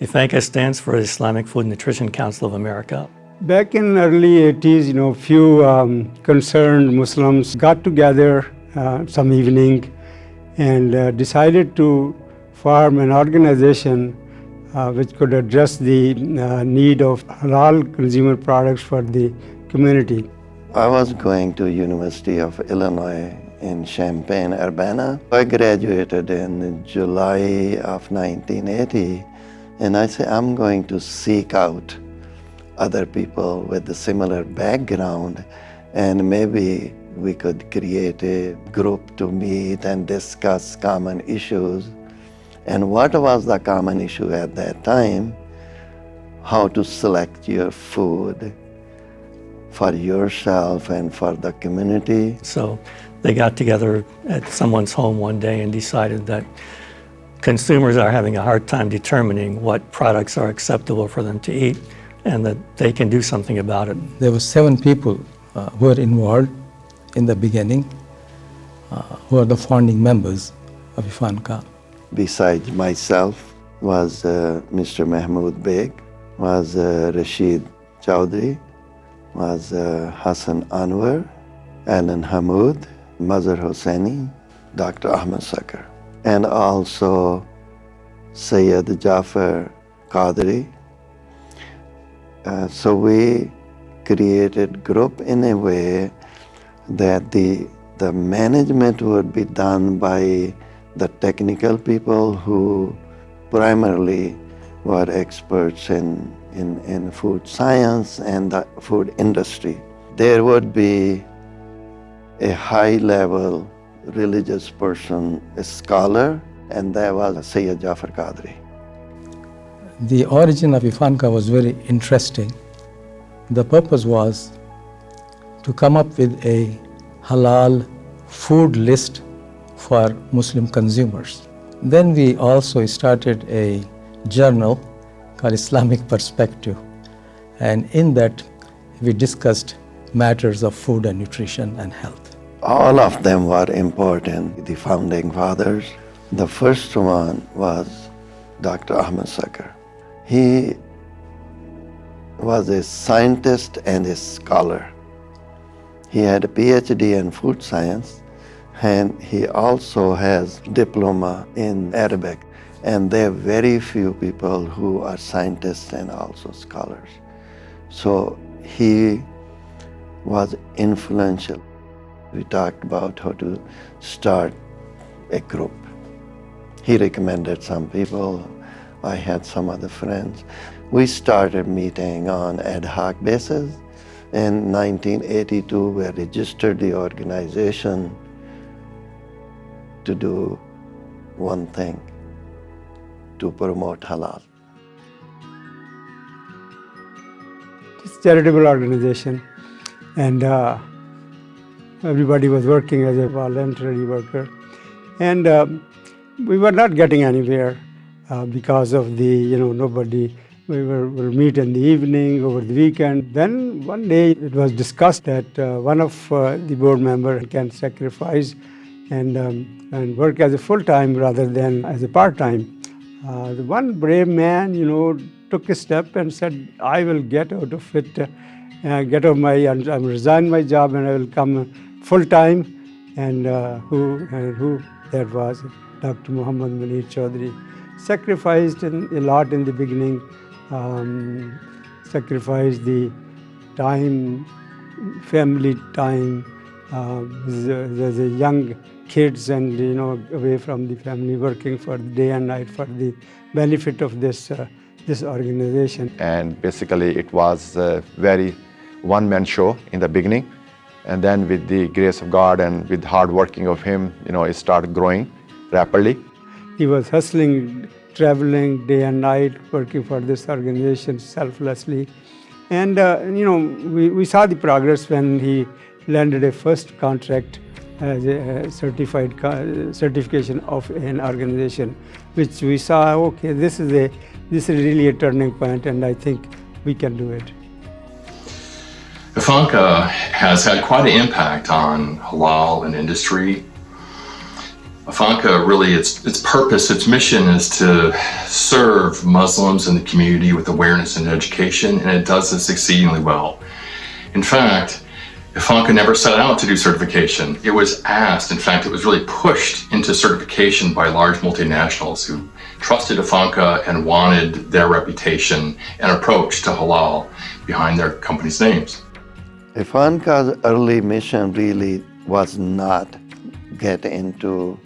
IFANCA stands for Islamic Food Nutrition Council of America. Back in early 80s, few concerned Muslims got together some evening and decided to form an organization which could address the need of halal consumer products for the community. I was going to University of Illinois in Champaign-Urbana. I graduated in July of 1980, and I said, I'm going to seek out other people with a similar background, and maybe we could create a group to meet and discuss common issues. And what was the common issue at that time? How to select your food for yourself and for the community. So they got together at someone's home one day and decided that consumers are having a hard time determining what products are acceptable for them to eat and that they can do something about it. There were 7 people who were involved in the beginning, who are the founding members of IFANCA. Besides myself was Mr. Mahmoud Beg, was Rashid Chowdhury, was Hassan Anwar, Alan Hamoud, Mazhar Hosseini, Dr. Ahmed Sakar, and also Sayyid Jafar Qadri. So we created group in a way that the management would be done by the technical people who primarily were experts in food science and the food industry. There would be a high-level religious person, a scholar, and that was Sayyid Jafar Qadri. The origin of IFANCA was very interesting. The purpose was to come up with a halal food list for Muslim consumers. Then we also started a journal called Islamic Perspective, and in that we discussed matters of food and nutrition and health. All of them were important, the founding fathers. The first one was Dr. Ahmed Sakar. He was a scientist and a scholar. He had a PhD in food science, and he also has diploma in Arabic. And there are very few people who are scientists and also scholars. So he was influential. We talked about how to start a group. He recommended some people. I had some other friends. We started meeting on ad hoc basis. In 1982, we registered the organization to do one thing, to promote halal. It's a charitable organization, and everybody was working as a voluntary worker. And we were not getting anywhere because of the, nobody, we will meet in the evening, over the weekend. Then one day it was discussed that one of the board members can sacrifice and work as a full-time rather than as a part-time. The one brave man, took a step and said, I will get out of it, I'm resign my job and I will come full-time. And who that was? Dr. Muhammad Munir Chaudhry. Sacrificed a lot in the beginning, sacrificed the time, family time, as a young kids and away from the family, working for day and night for the benefit of this organization. And basically it was a very one-man show in the beginning, and then with the grace of God and with hard working of him, it started growing rapidly. He was hustling, traveling day and night, working for this organization selflessly. And, we saw the progress when he landed a first contract as a certification of an organization, which we saw, okay, this is really a turning point, and I think we can do it. IFANCA has had quite an impact on halal and industry. IFANCA really, its purpose, its mission is to serve Muslims in the community with awareness and education, and it does this exceedingly well. In fact, IFANCA never set out to do certification. It was asked, in fact, it was really pushed into certification by large multinationals who trusted IFANCA and wanted their reputation and approach to halal behind their company's names. IFANCA's early mission really was not get into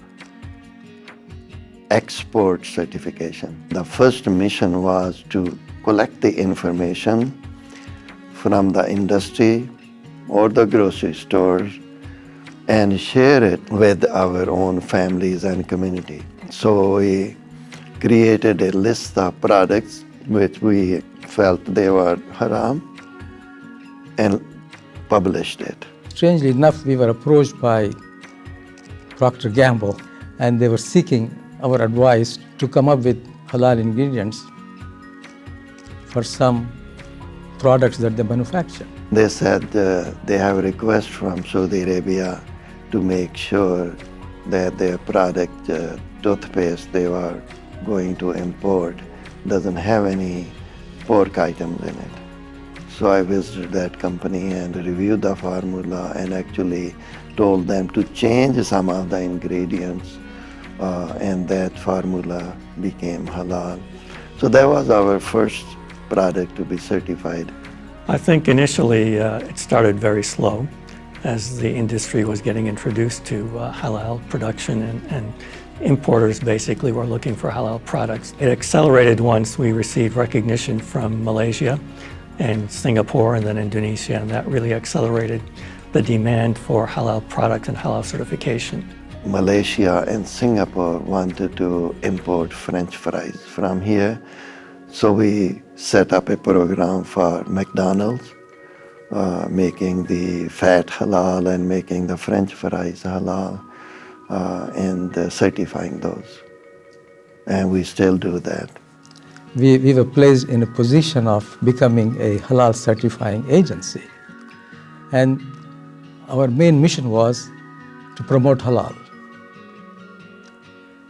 export certification. The first mission was to collect the information from the industry or the grocery stores and share it with our own families and community. So we created a list of products which we felt they were haram and published it. Strangely enough, we were approached by Procter & Gamble, and they were seeking our advice to come up with halal ingredients for some products that they manufacture. They said they have a request from Saudi Arabia to make sure that their product, toothpaste they were going to import, doesn't have any pork items in it. So I visited that company and reviewed the formula and actually told them to change some of the ingredients, and that formula became halal. So that was our first product to be certified. I think initially it started very slow as the industry was getting introduced to halal production and importers basically were looking for halal products. It accelerated once we received recognition from Malaysia and Singapore and then Indonesia, and that really accelerated the demand for halal product and halal certification. Malaysia and Singapore wanted to import French fries from here. So we set up a program for McDonald's, making the fat halal and making the French fries halal, and certifying those. And we still do that. We were placed in a position of becoming a halal certifying agency. And our main mission was to promote halal.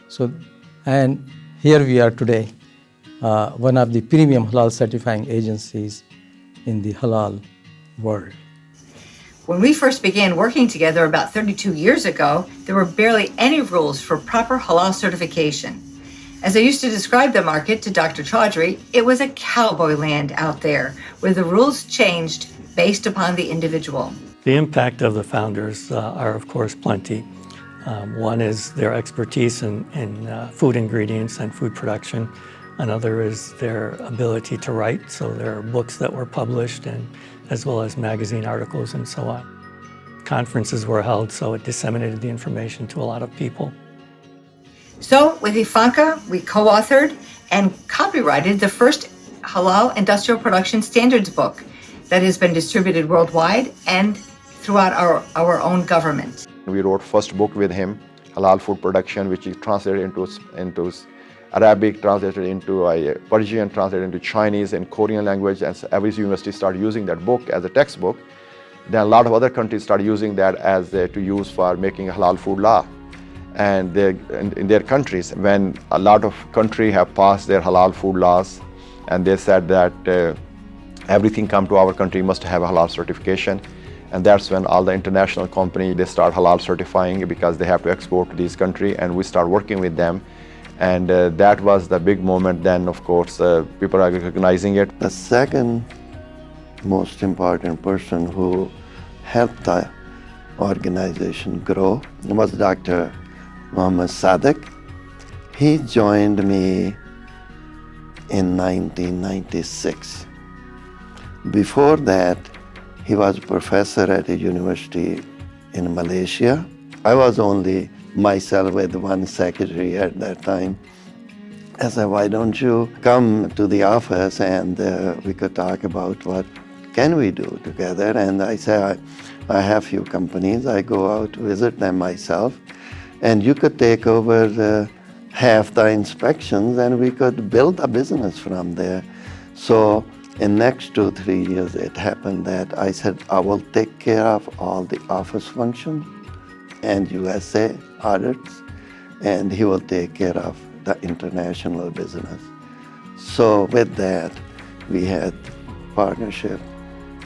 So, and here we are today, one of the premium halal certifying agencies in the halal world. When we first began working together about 32 years ago, there were barely any rules for proper halal certification. As I used to describe the market to Dr. Chaudhry, it was a cowboy land out there where the rules changed based upon the individual. The impact of the founders are, of course, plenty. One is their expertise in food ingredients and food production. Another is their ability to write, so there are books that were published, and as well as magazine articles and so on. Conferences were held, so it disseminated the information to a lot of people. So with IFANCA, we co-authored and copyrighted the first halal industrial production standards book that has been distributed worldwide and throughout our own government. We wrote first book with him, Halal Food Production, which is translated into Arabic, translated into Persian, translated into Chinese and Korean language, and so every university started using that book as a textbook. Then a lot of other countries started using that as to use for making halal food law. And in their countries, when a lot of countries have passed their halal food laws, and they said that everything come to our country must have a halal certification, and that's when all the international companies, they start halal certifying because they have to export to these countries, and we start working with them. And that was the big moment. Then, of course, people are recognizing it. The second most important person who helped the organization grow was Dr. Muhammad Sadiq. He joined me in 1996. Before that, he was a professor at a university in Malaysia. I was only myself with one secretary at that time. I said, why don't you come to the office and we could talk about what can we do together. And I said, I have few companies. I go out to visit them myself. And you could take over half the inspections and we could build a business from there. So in next 2-3 years, it happened that I said, I will take care of all the office functions and USA audits, and he will take care of the international business. So with that, we had partnership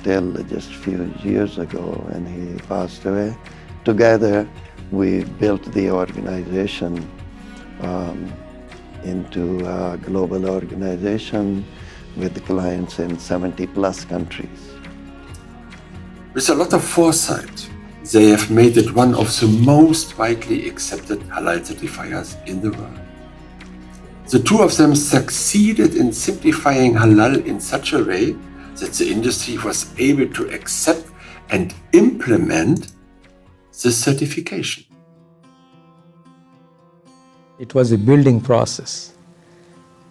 till just a few years ago when he passed away. Together, we built the organization into a global organization with clients in 70 plus countries. With a lot of foresight, they have made it one of the most widely accepted halal certifiers in the world. The two of them succeeded in simplifying halal in such a way that the industry was able to accept and implement the certification. It was a building process.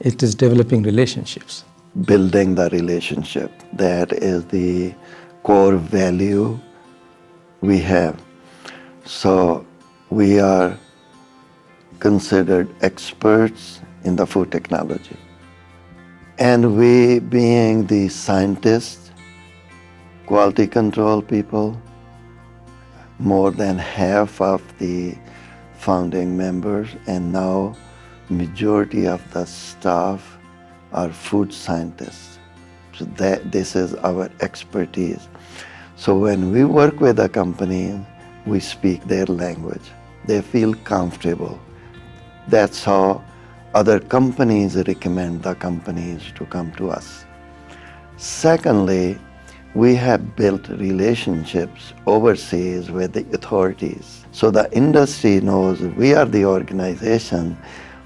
It is developing relationships. Building the relationship, that is the core value we have. So we are considered experts in the food technology. And we, being the scientists, quality control people, more than half of the founding members, and now majority of the staff are food scientists. So this is our expertise. So when we work with a company, we speak their language. They feel comfortable. That's how other companies recommend the companies to come to us. Secondly, we have built relationships overseas with the authorities. So the industry knows we are the organization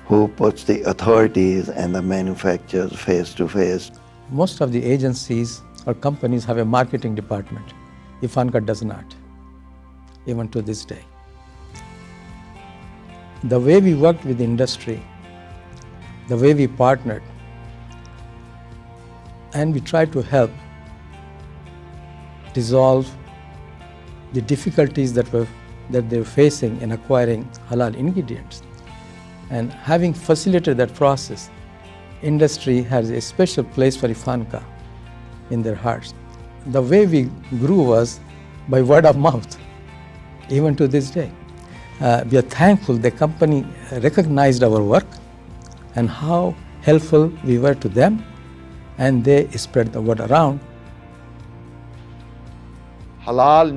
who puts the authorities and the manufacturers face to face. Most of the agencies or companies have a marketing department. IFANCA does not, even to this day. The way we worked with the industry, the way we partnered, and we tried to help dissolve the difficulties that they were facing in acquiring halal ingredients. And having facilitated that process, industry has a special place for IFANCA in their hearts. The way we grew was by word of mouth, even to this day. We are thankful the company recognized our work and how helpful we were to them, and they spread the word around. Halal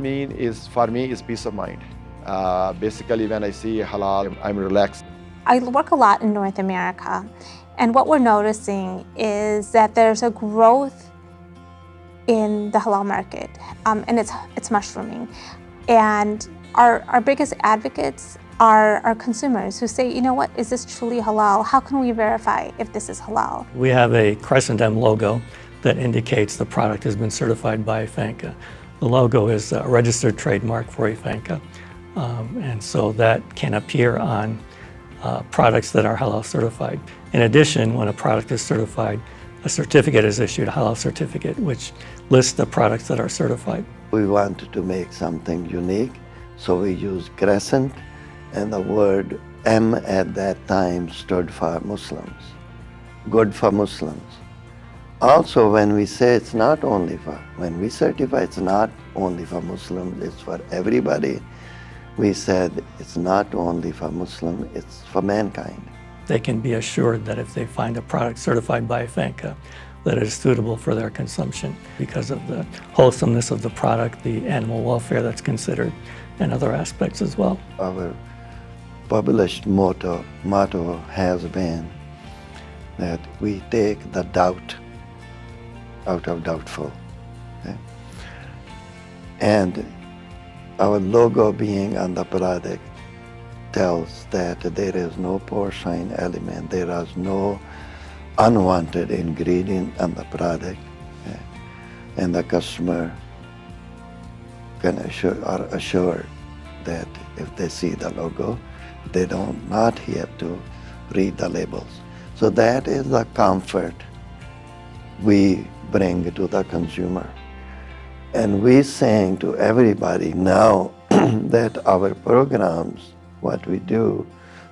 for me is peace of mind. Basically, when I see halal, I'm relaxed. I work a lot in North America, and what we're noticing is that there's a growth in the halal market, and it's mushrooming. And our biggest advocates are our consumers who say, you know what, is this truly halal? How can we verify if this is halal? We have a crescent M logo that indicates the product has been certified by IFANCA. The logo is a registered trademark for IFANCA, and so that can appear on products that are halal certified. In addition, when a product is certified, a certificate is issued, a halal certificate, which lists the products that are certified. We wanted to make something unique, so we used crescent, and the word M at that time stood for Muslims, good for Muslims. Also, when we say it's not only for, when we certify it's not only for Muslims, it's for everybody, we said it's not only for Muslims, it's for mankind. They can be assured that if they find a product certified by IFANCA, that it is suitable for their consumption because of the wholesomeness of the product, the animal welfare that's considered, and other aspects as well. Our published motto has been that we take the doubt out of doubtful. Okay? And our logo being on the product tells that there is no porcine element, there is no unwanted ingredient on the product, okay? And the customer can are assured that if they see the logo, they don't not have to read the labels. So that is the comfort we bring to the consumer. And we saying to everybody now that our programs, what we do,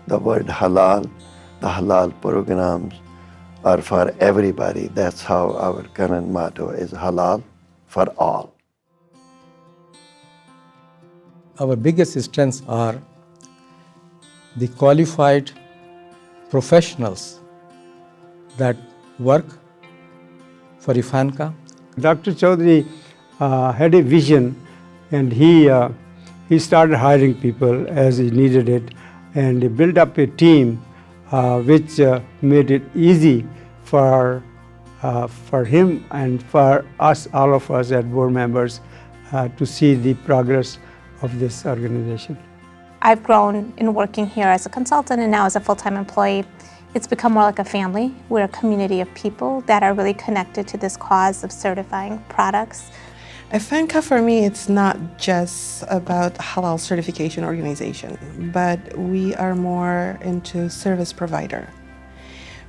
the word halal, the halal programs are for everybody. That's how our current motto is, halal for all. Our biggest strengths are the qualified professionals that work for IFANCA. Dr. Chaudhary had a vision, and he started hiring people as he needed it, and he built up a team which made it easy for him and for us, all of us as board members, to see the progress of this organization. I've grown in working here as a consultant and now as a full-time employee. It's become more like a family. We're a community of people that are really connected to this cause of certifying products. IFANCA for me, it's not just about halal certification organization, but we are more into service provider.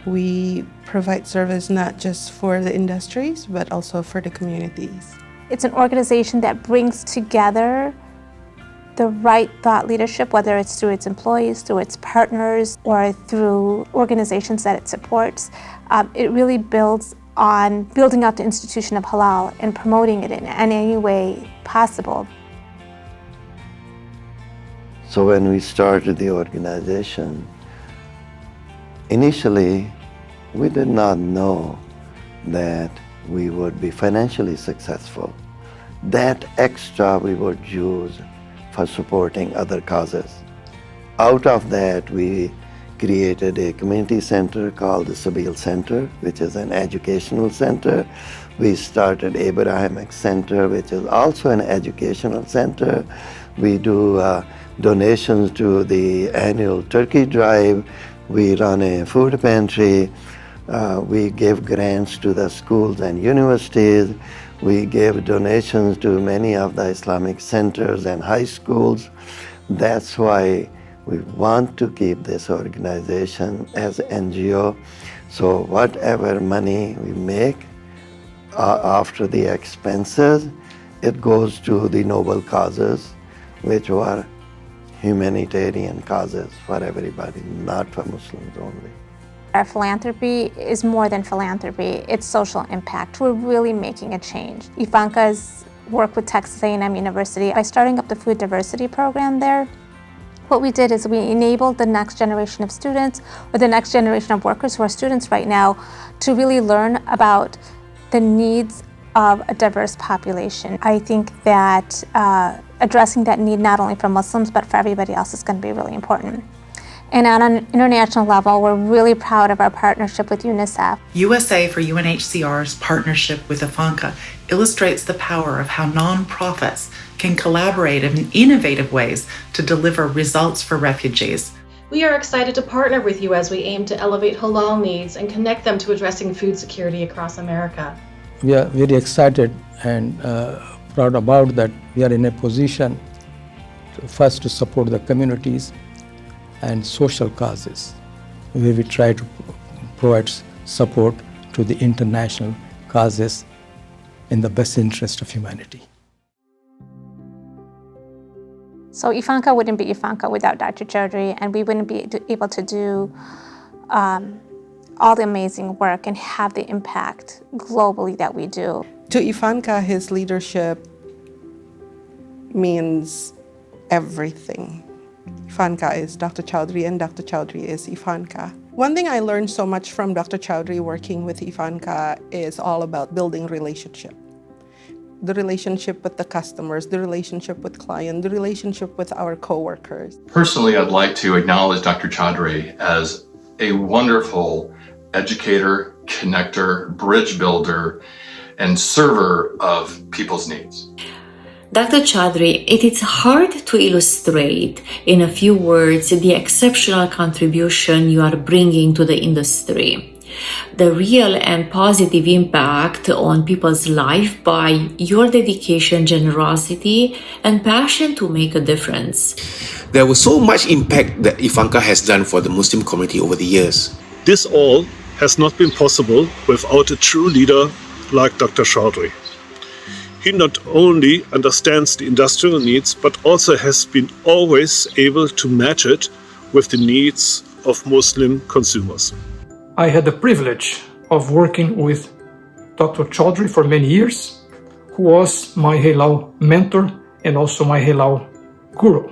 We provide service not just for the industries, but also for the communities. It's an organization that brings together the right thought leadership, whether it's through its employees, through its partners, or through organizations that it supports. It really builds on building out the institution of halal and promoting it in any way possible. So when we started the organization, initially we did not know that we would be financially successful. That extra we would use for supporting other causes. Out of that, we created a community center called the Sabil Center, which is an educational center. We started Abrahamic Center, which is also an educational center. We do donations to the annual turkey drive. We run a food pantry. We give grants to the schools and universities. We give donations to many of the Islamic centers and high schools. That's why we want to keep this organization as an NGO. So whatever money we make after the expenses, it goes to the noble causes, which are humanitarian causes for everybody, not for Muslims only. Our philanthropy is more than philanthropy, it's social impact. We're really making a change. IFANCA's work with Texas A&M University, by starting up the food diversity program there, what we did is we enabled the next generation of students, or the next generation of workers who are students right now, to really learn about the needs of a diverse population. I think that addressing that need not only for Muslims but for everybody else is going to be really important. And on an international level, we're really proud of our partnership with UNICEF. USA for UNHCR's partnership with IFANCA illustrates the power of how nonprofits can collaborate in innovative ways to deliver results for refugees. We are excited to partner with you as we aim to elevate halal needs and connect them to addressing food security across America. We are very excited and proud about that we are in a position first to support the communities and social causes, where we try to provide support to the international causes in the best interest of humanity. So IFANCA wouldn't be IFANCA without Dr. Chaudhary, and we wouldn't be able to do all the amazing work and have the impact globally that we do. To IFANCA, his leadership means everything. IFANCA is Dr. Chaudhary and Dr. Chaudhary is IFANCA. One thing I learned so much from Dr. Chaudhary working with IFANCA is all about building relationship. The relationship with the customers, the relationship with clients, the relationship with our coworkers. Personally, I'd like to acknowledge Dr. Chaudhary as a wonderful educator, connector, bridge builder, and server of people's needs. Dr. Chaudhary, it is hard to illustrate in a few words the exceptional contribution you are bringing to the industry. The real and positive impact on people's life by your dedication, generosity, and passion to make a difference. There was so much impact that IFANCA has done for the Muslim community over the years. This all has not been possible without a true leader like Dr. Chaudhary. He not only understands the industrial needs, but also has been always able to match it with the needs of Muslim consumers. I had the privilege of working with Dr. Chaudhary for many years, who was my halal mentor and also my halal guru.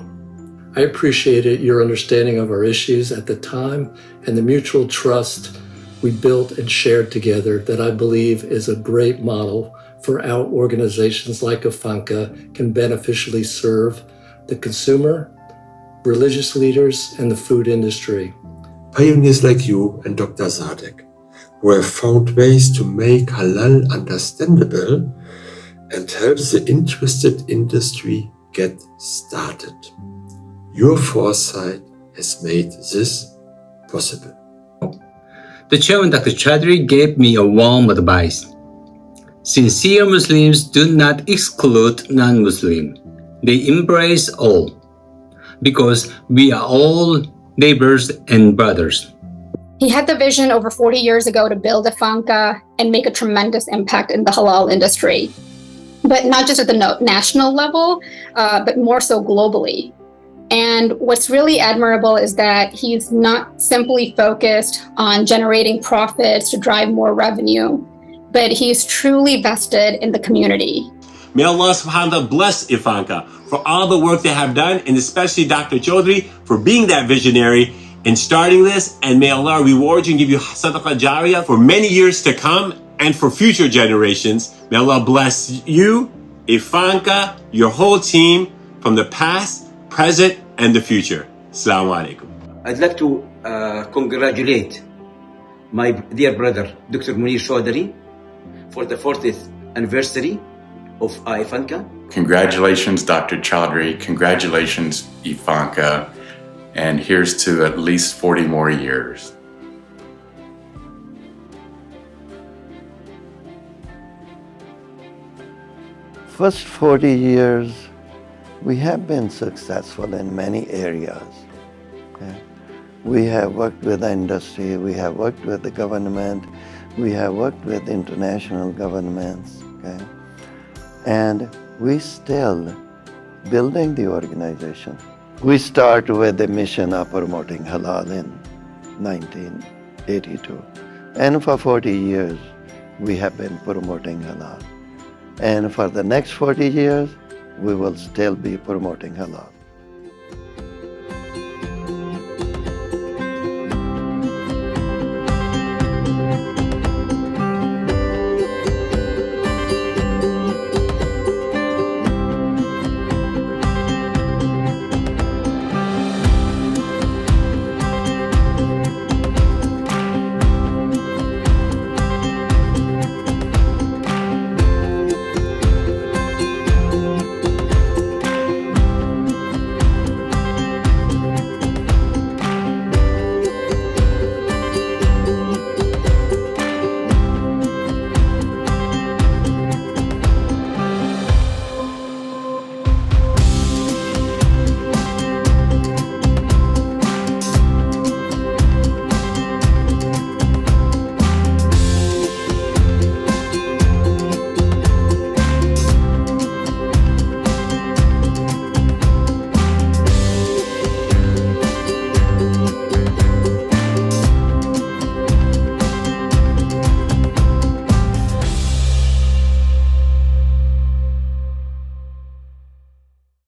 I appreciated your understanding of our issues at the time and the mutual trust we built and shared together that I believe is a great model for how organizations like IFANCA can beneficially serve the consumer, religious leaders, and the food industry. Pioneers like you and Dr. Zadek, who have found ways to make halal understandable and help the interested industry get started. Your foresight has made this possible. The chairman, Dr. Chaudhry, gave me a warm advice. Sincere Muslims do not exclude non-Muslim. They embrace all, because we are all neighbors and brothers. He had the vision over 40 years ago to build IFANCA and make a tremendous impact in the halal industry, but not just at the national level, but more so globally. And what's really admirable is that he's not simply focused on generating profits to drive more revenue, but he's truly vested in the community. May Allah subhanahu wa ta'ala bless IFANCA for all the work they have done, and especially Dr. Chaudhry for being that visionary in starting this. And may Allah reward you and give you sadaqah jariyah for many years to come and for future generations. May Allah bless you, IFANCA, your whole team from the past, present, and the future. Assalamu alaikum. I'd like to congratulate my dear brother, Dr. Munir Chaudhry, for the 40th anniversary of IFANCA. Congratulations, Dr. Chaudhry. Congratulations, IFANCA. And here's to at least 40 more years. First 40 years, we have been successful in many areas. Okay? We have worked with the industry, we have worked with the government, we have worked with international governments, okay? And we still building the organization. We start with the mission of promoting halal in 1982. And for 40 years, we have been promoting halal. And for the next 40 years, we will still be promoting halal.